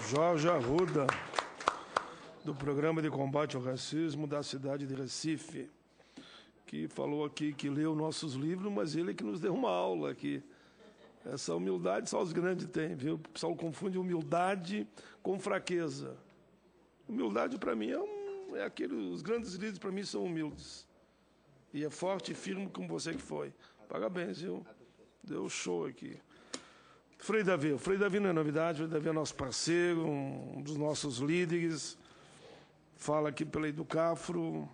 Jorge Arruda, do Programa de Combate ao Racismo da cidade de Recife, que falou aqui que leu nossos livros, mas ele que nos deu uma aula aqui. Essa humildade só os grandes têm, viu? O pessoal confunde humildade com fraqueza. Humildade, para mim, é aquele... Os grandes líderes, para mim, são humildes. E é forte e firme como você que foi. Parabéns, viu? Deu show aqui. Frei Davi. O Frei Davi não é novidade, o Frei Davi é nosso parceiro, um dos nossos líderes. Fala aqui pela Educafro.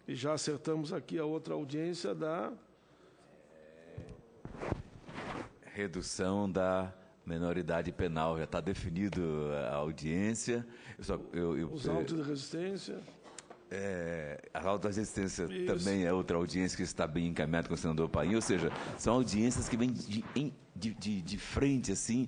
E já acertamos aqui a outra audiência da... Redução da menoridade penal. Já está definido a audiência. Os autos de resistência. A auto-resistência também é outra audiência que está bem encaminhada com o senador Paim, ou seja, são audiências que vêm de frente, assim,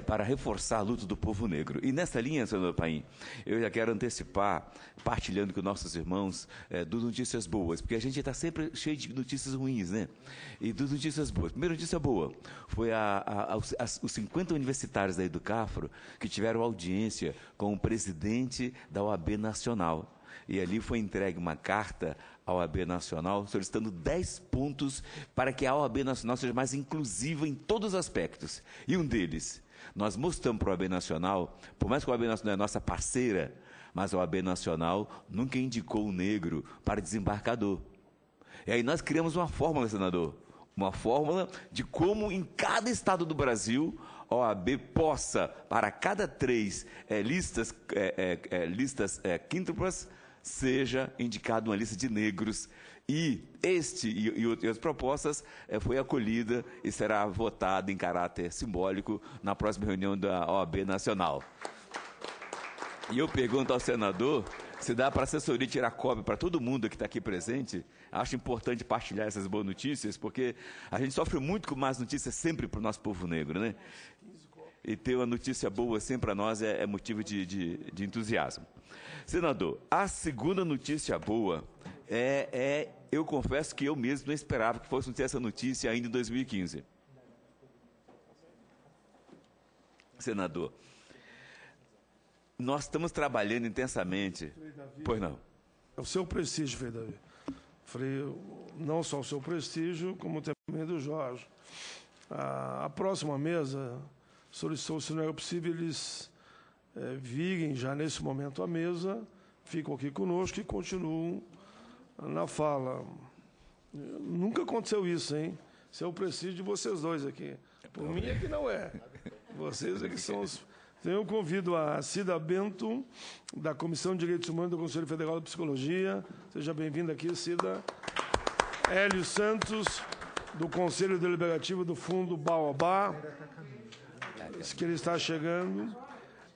para reforçar a luta do povo negro. E nessa linha, senador Paim, eu já quero antecipar, partilhando com nossos irmãos, duas notícias boas, porque a gente está sempre cheio de notícias ruins, né? E duas notícias boas. Primeira notícia boa foi os 50 universitários da Educafro que tiveram audiência com o presidente da OAB Nacional. E ali foi entregue uma carta à OAB Nacional solicitando 10 pontos para que a OAB Nacional seja mais inclusiva em todos os aspectos. E um deles, nós mostramos para a OAB Nacional, por mais que a OAB Nacional é nossa parceira, mas a OAB Nacional nunca indicou o negro para desembarcador. E aí nós criamos uma fórmula, senador, uma fórmula de como em cada estado do Brasil a OAB possa, para cada 3 listas quíntuplas, seja indicado uma lista de negros. E outras propostas foi acolhida e será votada em caráter simbólico na próxima reunião da OAB Nacional. E eu pergunto ao senador se dá para a assessoria tirar cópia para todo mundo que está aqui presente. Acho importante partilhar essas boas notícias, porque a gente sofre muito com más notícias sempre para o nosso povo negro, né? E ter uma notícia boa sempre para nós é motivo de entusiasmo. Senador, a segunda notícia boa eu confesso que eu mesmo não esperava que fosse ter essa notícia ainda em 2015. Senador, nós estamos trabalhando intensamente. Pois não. É o seu prestígio, Frei Davi. Não só o seu prestígio, como também do Jorge. A próxima mesa solicitou, se não é possível, eles virem já nesse momento à mesa, ficam aqui conosco e continuam na fala. Nunca aconteceu isso, hein? Isso é o prestígio de vocês dois aqui. Por mim é que não é. Vocês é que são os... Então, eu convido a Cida Bento, da Comissão de Direitos Humanos do Conselho Federal de Psicologia. Seja bem-vinda aqui, Cida. Hélio Santos, do Conselho Deliberativo do Fundo Baobá. Diz que ele está chegando.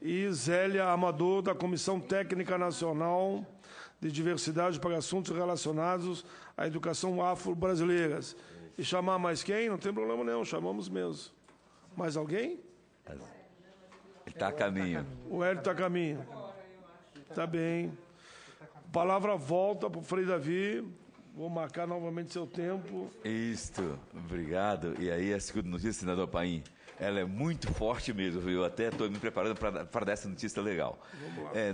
E Zélia Amador, da Comissão Técnica Nacional de Diversidade para Assuntos Relacionados à Educação Afro-Brasileira. E chamar mais quem? Não tem problema não, chamamos mesmo. Mais alguém? Ele está a caminho. O Hélio está a caminho. Está bem. A palavra volta para o Frei Davi. Vou marcar novamente seu tempo. Isto, obrigado. E aí a segunda notícia, senador Paim, ela é muito forte mesmo, viu? Eu até estou me preparando para dar essa notícia legal.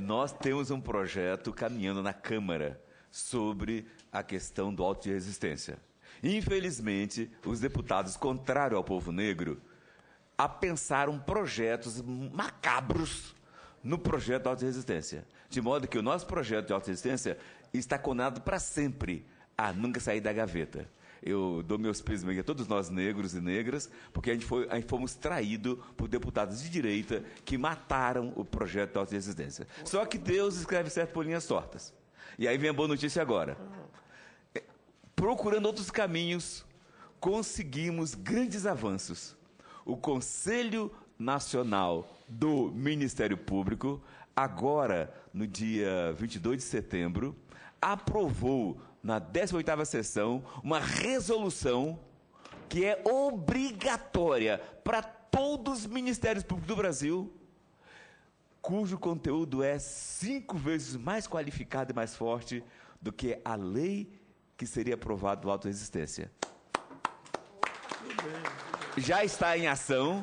Nós temos um projeto caminhando na Câmara sobre a questão do auto de resistência. Infelizmente, os deputados, contrário ao povo negro, pensaram projetos macabros no projeto de auto-resistência. De modo que o nosso projeto de auto-resistência está condenado para sempre a nunca sair da gaveta. Eu dou meus prismas aqui a todos nós negros e negras, porque a gente fomos traídos por deputados de direita que mataram o projeto de auto-resistência. Só que Deus escreve certo por linhas tortas. E aí vem a boa notícia agora. Procurando outros caminhos, conseguimos grandes avanços. O Conselho Nacional do Ministério Público, agora, no dia 22 de setembro, aprovou, na 18ª sessão, uma resolução que é obrigatória para todos os ministérios públicos do Brasil, cujo conteúdo é 5 vezes mais qualificado e mais forte do que a lei que seria aprovada do auto-resistência. Já está em ação,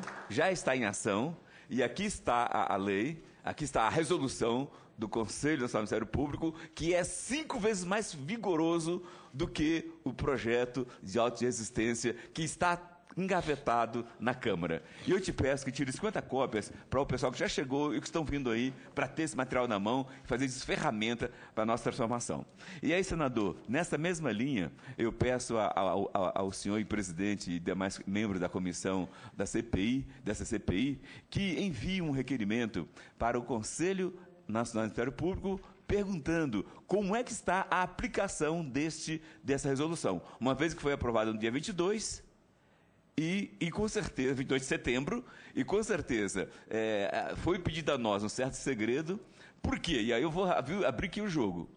E aqui está a lei, aqui está a resolução do Conselho Nacional do Ministério Público, que é 5 vezes mais vigoroso do que o projeto de auto-resistência que está engavetado na Câmara. E eu te peço que tire 50 cópias para o pessoal que já chegou e que estão vindo aí para ter esse material na mão e fazer isso ferramenta para a nossa transformação. E aí, senador, nessa mesma linha, eu peço ao senhor e presidente e demais membros da comissão da CPI, dessa CPI, que envie um requerimento para o Conselho Nacional do Ministério Público perguntando como é que está a aplicação dessa resolução, uma vez que foi aprovada no dia 22 e com certeza, 22 de setembro, e com certeza foi pedido a nós um certo segredo. Por quê? E aí eu vou abrir aqui o jogo.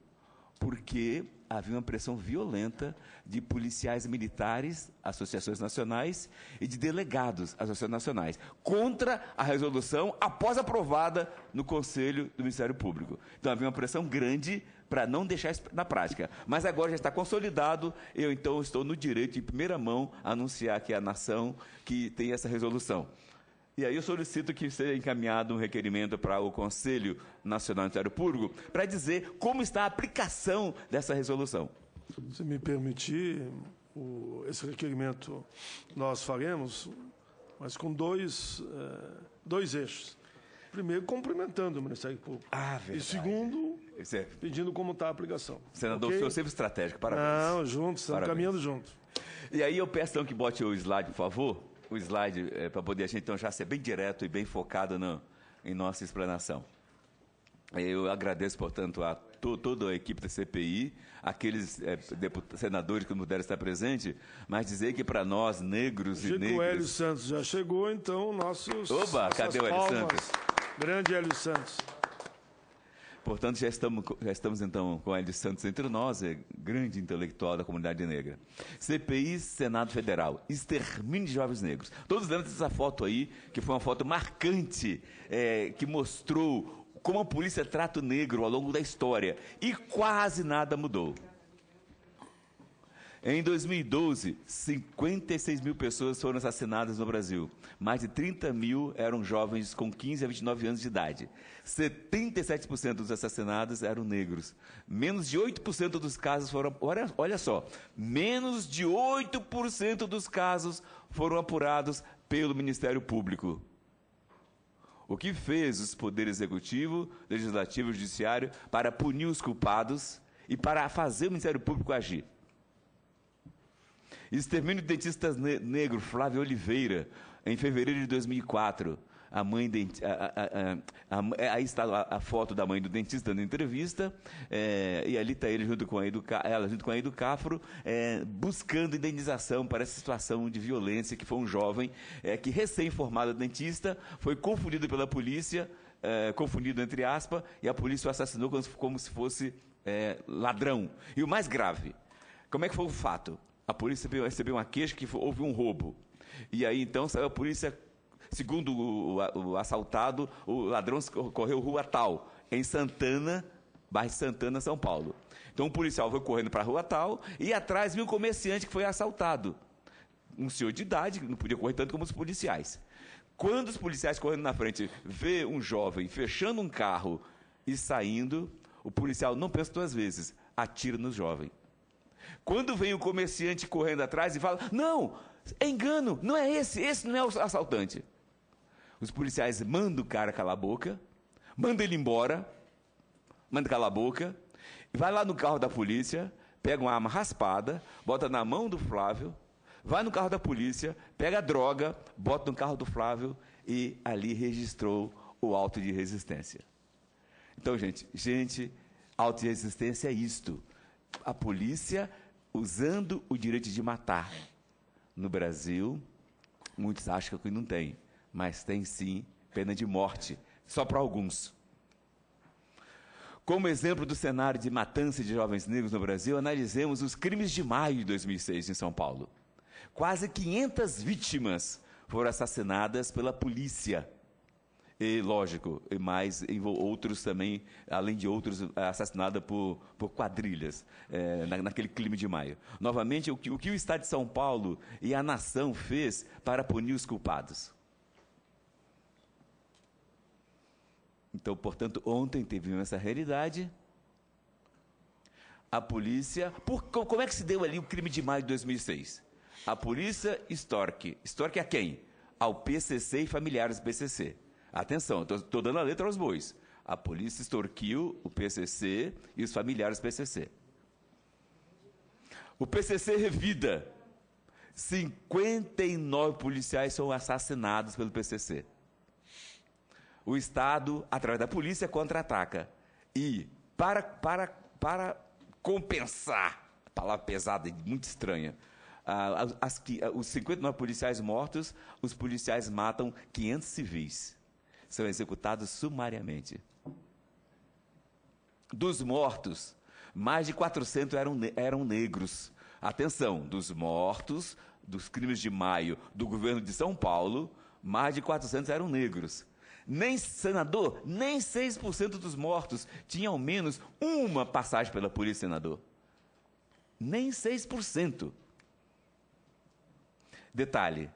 Porque havia uma pressão violenta de policiais militares, associações nacionais, e de delegados, associações nacionais, contra a resolução após aprovada no Conselho do Ministério Público. Então havia uma pressão grande para não deixar isso na prática. Mas agora já está consolidado, eu então estou no direito, em primeira mão, a anunciar que é a nação que tem essa resolução. E aí eu solicito que seja encaminhado um requerimento para o Conselho Nacional do Ministério Público para dizer como está a aplicação dessa resolução. Se me permitir, esse requerimento nós faremos, mas com dois eixos. Primeiro, cumprimentando o Ministério Público. Verdade. E segundo, pedindo como está a aplicação. Senador, o senhor sempre estratégico, parabéns. Não, juntos, estamos caminhando juntos. E aí eu peço então que bote o slide, por favor, o slide para poder a gente então já ser bem direto e bem focado em nossa explanação. Eu agradeço, portanto, a toda a equipe da CPI, aqueles senadores que não puderam estar presentes, mas dizer que para nós, negros e negras... O Hélio Santos já chegou, então nossos... Oba, cadê o Hélio Santos? Grande Hélio Santos. Portanto, já estamos então com o Hélio Santos entre nós, grande intelectual da comunidade negra. CPI, Senado Federal, extermínio de jovens negros. Todos lembram dessa foto aí, que foi uma foto marcante, que mostrou como a polícia trata o negro ao longo da história. E quase nada mudou. Em 2012, 56 mil pessoas foram assassinadas no Brasil. Mais de 30 mil eram jovens com 15 a 29 anos de idade. 77% dos assassinados eram negros. Menos de 8% dos casos foram... Olha só, menos de 8% dos casos foram apurados pelo Ministério Público. O que fez os poderes executivo, legislativo e judiciário para punir os culpados e para fazer o Ministério Público agir? Extermínio de dentista negro Flávio Oliveira, em fevereiro de 2004. Aí está a foto da mãe do dentista dando entrevista, e ali está ele junto com ela junto com a Educafro, buscando indenização para essa situação de violência, que foi um jovem que, recém-formado dentista, foi confundido pela polícia, confundido entre aspas, e a polícia o assassinou como se fosse ladrão. E o mais grave, como é que foi o fato? A polícia recebeu uma queixa que houve um roubo. E aí, então, saiu a polícia, segundo o assaltado, o ladrão correu rua tal, em Santana, bairro Santana, São Paulo. Então, o policial foi correndo para a rua tal, e atrás viu um comerciante que foi assaltado. Um senhor de idade, que não podia correr tanto como os policiais. Quando os policiais correndo na frente vê um jovem fechando um carro e saindo, o policial não pensa 2 vezes, atira no jovem. Quando vem o comerciante correndo atrás e fala, não, é engano, não é esse não é o assaltante. Os policiais mandam o cara calar a boca, mandam ele embora, mandam calar a boca, vai lá no carro da polícia, pega uma arma raspada, bota na mão do Flávio, vai no carro da polícia, pega a droga, bota no carro do Flávio e ali registrou o auto de resistência. Então, gente, auto de resistência é isto. A polícia usando o direito de matar. No Brasil, muitos acham que não tem, mas tem sim pena de morte, só para alguns. Como exemplo do cenário de matança de jovens negros no Brasil, analisemos os crimes de maio de 2006 em São Paulo. Quase 500 vítimas foram assassinadas pela polícia. E, lógico, e mais outros também, além de outros, assassinados por quadrilhas, naquele clima de maio. Novamente, o que o Estado de São Paulo e a nação fez para punir os culpados? Então, portanto, ontem teve essa realidade. A polícia... como é que se deu ali o crime de maio de 2006? A polícia extorque. Extorque a quem? Ao PCC e familiares do PCC. Atenção, estou dando a letra aos bois. A polícia extorquiu o PCC e os familiares do PCC. O PCC revida. 59 policiais são assassinados pelo PCC. O Estado, através da polícia, contra-ataca. E, para compensar, palavra pesada e muito estranha, os 59 policiais mortos, os policiais matam 500 civis. São executados sumariamente. Dos mortos, mais de 400 eram negros. Atenção, dos mortos, dos crimes de maio do governo de São Paulo, mais de 400 eram negros. Nem, senador, nem 6% dos mortos tinham ao menos uma passagem pela polícia, senador. Nem 6%. Detalhe,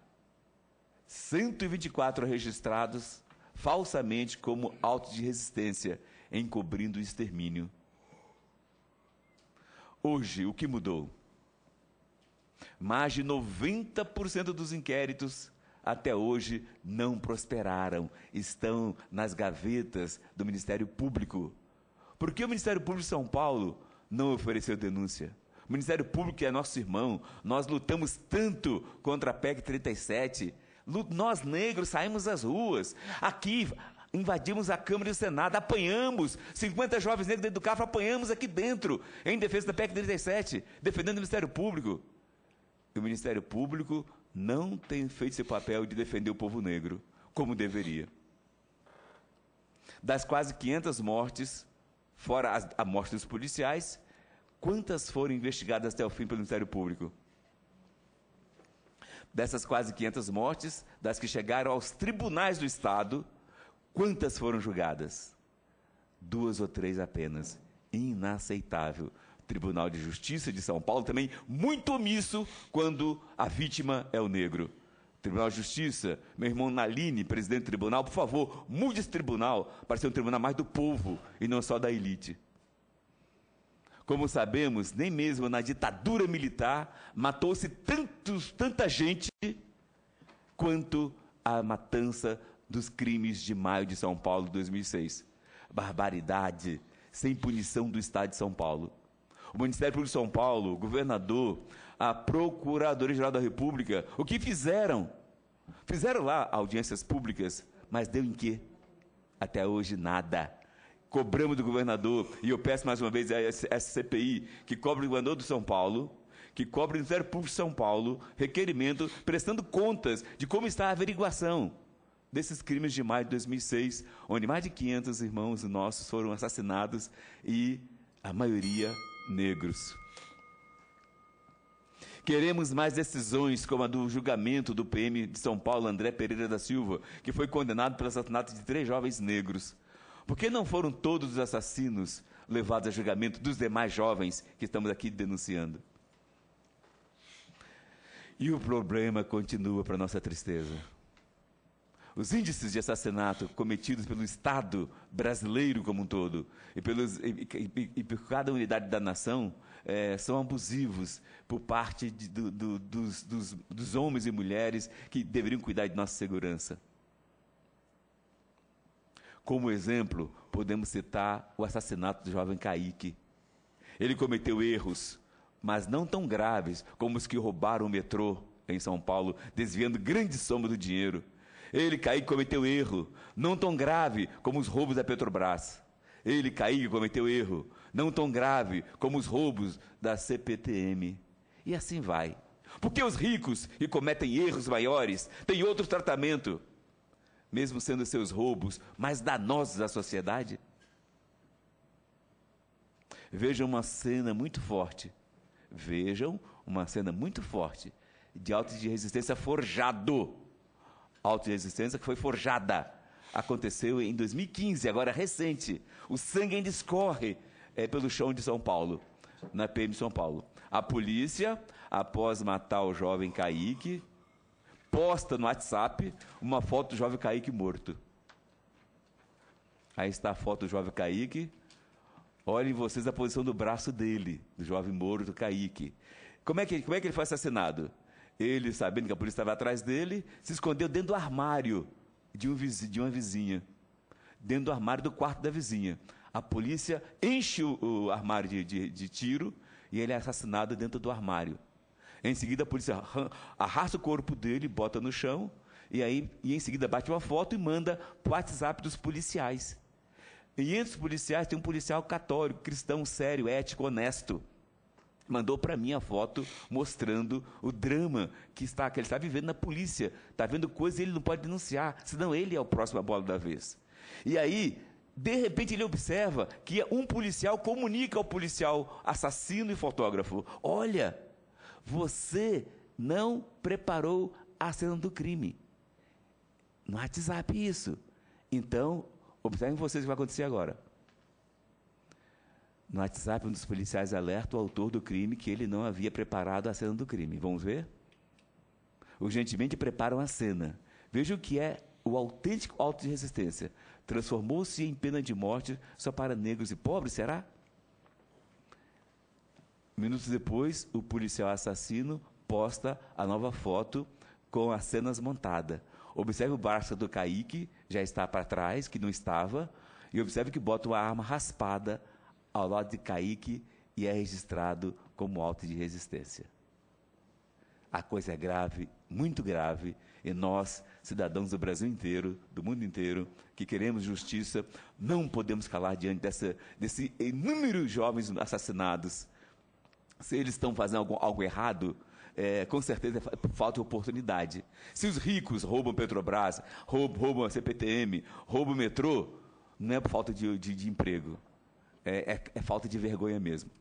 124 registrados falsamente como autos de resistência, encobrindo o extermínio. Hoje, o que mudou? Mais de 90% dos inquéritos até hoje não prosperaram, estão nas gavetas do Ministério Público. Por que o Ministério Público de São Paulo não ofereceu denúncia? O Ministério Público é nosso irmão, nós lutamos tanto contra a PEC 37, nós negros saímos às ruas, aqui invadimos a Câmara e o Senado, apanhamos, 50 jovens negros dentro do carro, apanhamos aqui dentro, em defesa da PEC 37, defendendo o Ministério Público. E o Ministério Público não tem feito seu papel de defender o povo negro, como deveria. Das quase 500 mortes, fora a morte dos policiais, quantas foram investigadas até o fim pelo Ministério Público? Dessas quase 500 mortes, das que chegaram aos tribunais do Estado, quantas foram julgadas? 2 ou 3 apenas. Inaceitável. Tribunal de Justiça de São Paulo também muito omisso quando a vítima é o negro. Tribunal de Justiça, meu irmão Naline, presidente do tribunal, por favor, mude esse tribunal para ser um tribunal mais do povo e não só da elite. Como sabemos, nem mesmo na ditadura militar matou-se tanta gente quanto a matança dos crimes de maio de São Paulo de 2006. Barbaridade, sem punição do Estado de São Paulo. O Ministério Público de São Paulo, o governador, a Procuradoria-Geral da República, o que fizeram? Fizeram lá audiências públicas, mas deu em quê? Até hoje nada. Cobramos do governador, e eu peço mais uma vez a essa CPI, que cobre o governador de São Paulo, que cobre o Ministério Público de São Paulo, requerimento, prestando contas de como está a averiguação desses crimes de maio de 2006, onde mais de 500 irmãos nossos foram assassinados e a maioria negros. Queremos mais decisões como a do julgamento do PM de São Paulo, André Pereira da Silva, que foi condenado pelo assassinato de 3 jovens negros. Por que não foram todos os assassinos levados a julgamento dos demais jovens que estamos aqui denunciando? E o problema continua, para nossa tristeza. Os índices de assassinato cometidos pelo Estado brasileiro como um todo e por cada unidade da nação são abusivos por parte dos homens e mulheres que deveriam cuidar de nossa segurança. Como exemplo, podemos citar o assassinato do jovem Kaique. Ele cometeu erros, mas não tão graves como os que roubaram o metrô em São Paulo, desviando grande soma do dinheiro. Ele, Kaique, cometeu erro, não tão grave como os roubos da Petrobras. Ele, Kaique, cometeu erro, não tão grave como os roubos da CPTM. E assim vai. Porque os ricos, que cometem erros maiores, têm outro tratamento, mesmo sendo seus roubos mais danosos à sociedade? Vejam uma cena muito forte. Vejam uma cena muito forte de auto de resistência forjado. Auto de resistência que foi forjada. Aconteceu em 2015, agora recente. O sangue ainda escorre pelo chão de São Paulo, na PM de São Paulo. A polícia, após matar o jovem Kaique, posta no WhatsApp uma foto do jovem Kaique morto. Aí está a foto do jovem Kaique. Olhem vocês a posição do braço dele, do jovem Moro, do Kaique. Como é que ele foi assassinado? Ele, sabendo que a polícia estava atrás dele, se escondeu dentro do armário de uma vizinha. Dentro do armário do quarto da vizinha. A polícia enche o armário de tiro e ele é assassinado dentro do armário. Em seguida, a polícia arrasta o corpo dele, bota no chão, e em seguida bate uma foto e manda para o WhatsApp dos policiais. E entre os policiais tem um policial católico, cristão, sério, ético, honesto. Mandou para mim a foto mostrando o drama que ele está vivendo na polícia. Está vendo coisas e ele não pode denunciar, senão ele é o próximo a bola da vez. E aí, de repente, ele observa que um policial comunica ao policial assassino e fotógrafo: olha, você não preparou a cena do crime. No WhatsApp isso. Então, observem vocês o que vai acontecer agora. No WhatsApp, um dos policiais alerta o autor do crime que ele não havia preparado a cena do crime. Vamos ver? Urgentemente preparam a cena. Vejam o que é o autêntico auto de resistência. Transformou-se em pena de morte só para negros e pobres, será? Minutos depois, o policial assassino posta a nova foto com as cenas montadas. Observe o braço do Kaique, já está para trás, que não estava, e observe que bota uma arma raspada ao lado de Kaique e é registrado como auto de resistência. A coisa é grave, muito grave, e nós, cidadãos do Brasil inteiro, do mundo inteiro, que queremos justiça, não podemos calar diante desse inúmeros jovens assassinados. Se eles estão fazendo algo errado, com certeza é por falta de oportunidade. Se os ricos roubam Petrobras, roubam a CPTM, roubam o metrô, não é por falta de emprego. É falta de vergonha mesmo.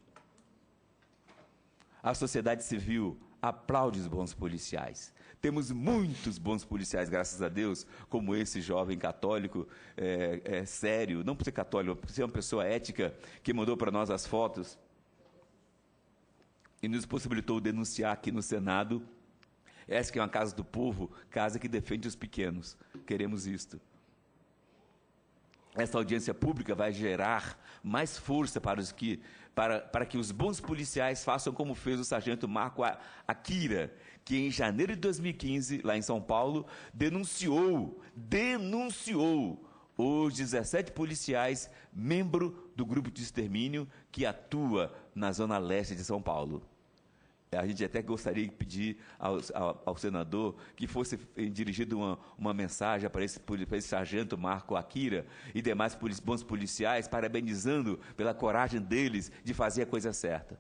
A sociedade civil aplaude os bons policiais. Temos muitos bons policiais, graças a Deus, como esse jovem católico sério, não por ser católico, por ser uma pessoa ética, que mandou para nós as fotos e nos possibilitou denunciar aqui no Senado. Essa que é uma casa do povo, casa que defende os pequenos. Queremos isto. Essa audiência pública vai gerar mais força para que os bons policiais façam como fez o sargento Marco Akira, que em janeiro de 2015, lá em São Paulo, denunciou os 17 policiais, membro do grupo de extermínio que atua na zona leste de São Paulo. A gente até gostaria de pedir ao senador que fosse dirigida uma mensagem para esse sargento Marco Akira e demais bons policiais, parabenizando pela coragem deles de fazer a coisa certa.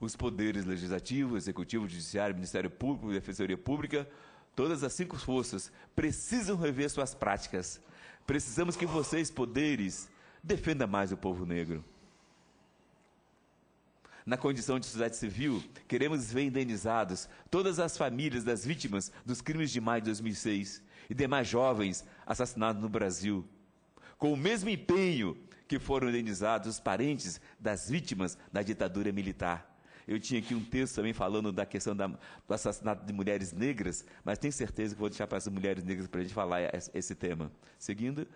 Os poderes legislativo, executivo, judiciário, Ministério Público, Defensoria Pública, todas as 5 forças precisam rever suas práticas. Precisamos que vocês, poderes, defendam mais o povo negro. Na condição de sociedade civil, queremos ver indenizados todas as famílias das vítimas dos crimes de maio de 2006 e demais jovens assassinados no Brasil, com o mesmo empenho que foram indenizados os parentes das vítimas da ditadura militar. Eu tinha aqui um texto também falando da questão do assassinato de mulheres negras, mas tenho certeza que vou deixar para as mulheres negras para a gente falar esse tema. Seguindo.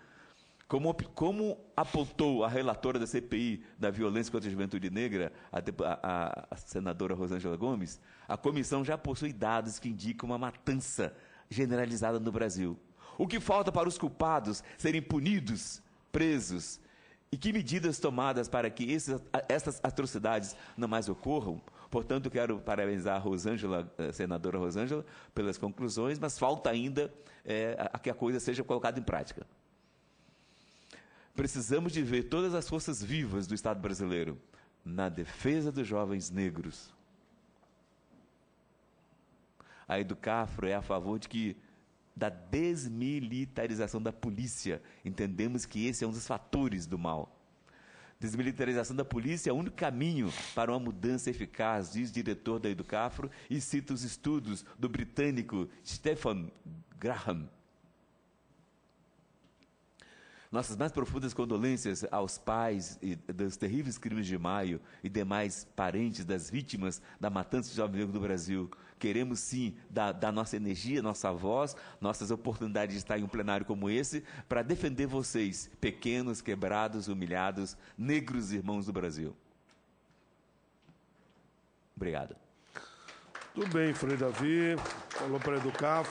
Como apontou a relatora da CPI da violência contra a juventude negra, a senadora Rosângela Gomes, a comissão já possui dados que indicam uma matança generalizada no Brasil. O que falta para os culpados serem punidos, presos? E que medidas tomadas para que essas atrocidades não mais ocorram? Portanto, quero parabenizar a senadora Rosângela pelas conclusões, mas falta ainda que a coisa seja colocada em prática. Precisamos de ver todas as forças vivas do Estado brasileiro na defesa dos jovens negros. A Educafro é a favor da desmilitarização da polícia. Entendemos que esse é um dos fatores do mal. Desmilitarização da polícia é o único caminho para uma mudança eficaz, diz o diretor da Educafro, e cita os estudos do britânico Stephen Graham. Nossas mais profundas condolências aos pais dos terríveis crimes de maio e demais parentes das vítimas da matança de Jovem Negro do Brasil. Queremos, sim, dar nossa energia, nossa voz, nossas oportunidades de estar em um plenário como esse para defender vocês, pequenos, quebrados, humilhados, negros irmãos do Brasil. Obrigado. Tudo bem, Frei Davi. Falou para educar,